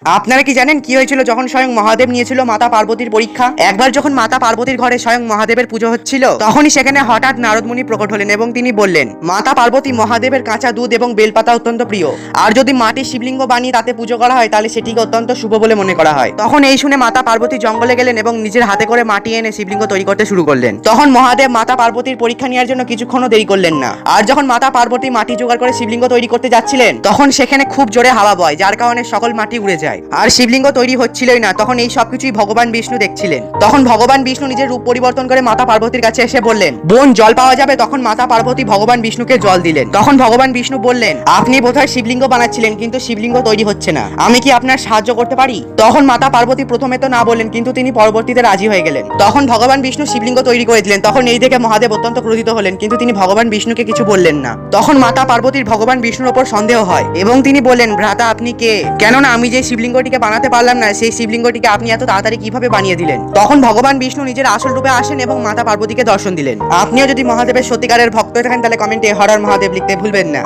আপনারা কি জানেন কি হয়েছিল যখন স্বয়ং মহাদেব নিয়েছিল মাতা পার্বতীর পরীক্ষা? একবার যখন মাতা পার্বতীর ঘরে স্বয়ং মহাদেবের পুজো হচ্ছিল, তখনই সেখানে হঠাৎ নারদ মুনি প্রকট হলেন এবং তিনি বললেন, মাতা পার্বতী মহাদেবের কাঁচা দুধ এবং বেলপাতা অত্যন্ত প্রিয়, আর যদি মাটির শিবলিঙ্গ বানিয়ে তাতে পুজো করা হয় তাহলে সেটিকে অত্যন্ত শুভ বলে মনে করা হয়। তখন এই শুনে মাতা পার্বতী জঙ্গলে গেলেন এবং নিজের হাতে করে মাটি এনে শিবলিঙ্গ তৈরি করতে শুরু করলেন। তখন মহাদেব মাতা পার্বতীর পরীক্ষা নেওয়ার জন্য কিছুক্ষণও দেরি করলেন না। আর যখন মাতা পার্বতী মাটি জোগাড় করে শিবলিঙ্গ তৈরি করতে যাচ্ছিলেন, তখন সেখানে খুব জোরে হাওয়া বয়, যার কারণে সকল মাটি উড়ে যায় আর শিবলিঙ্গ তৈরি হচ্ছিলই না। তখন এই সবকিছুই ভগবান বিষ্ণু দেখছিলেন। তখন ভগবান বিষ্ণু নিজের রূপ পরিবর্তন করে মাতা পার্বতীর কাছে এসে বললেন, বোন জল পাওয়া যাবে? তখন মাতা পার্বতী ভগবান বিষ্ণুকে জল দিলেন। তখন ভগবান বিষ্ণু বললেন, আপনি বোধহয় শিবলিঙ্গ বানাচ্ছিলেন কিন্তু শিবলিঙ্গ তৈরি হচ্ছে না, আমি কি আপনার সাহায্য করতে পারি? তখন মাতা পার্বতী প্রথমে তো না বললেন, কিন্তু তিনি পরবর্তীতে রাজি হয়ে গেলেন। তখন ভগবান বিষ্ণু শিবলিঙ্গ তৈরি করে দিলেন। তখন এই দেখে মহাদেব অত্যন্ত ক্রোধিত হলেন, কিন্তু তিনি ভগবান বিষ্ণুকে কিছু বললেন না। তখন মাতা পার্বতীর ভগবান বিষ্ণুর ওপর সন্দেহ হয় এবং তিনি বললেন, ভ্রাতা আপনি কে? কেননা আমি যে শিবলিঙ্গটিকে বানাতে পারলাম না, সেই শিবলিঙ্গটিকে আপনি এত তাড়াতাড়ি কিভাবে বানিয়ে দিলেন? তখন ভগবান বিষ্ণু নিজের আসল রূপে আসেন এবং মাতা পার্বতীকে দর্শন দিলেন। আপনিও যদি মহাদেবের সত্যিকারের ভক্ত থাকেন তাহলে কমেন্টে হর হর মহাদেব লিখতে ভুলবেন না।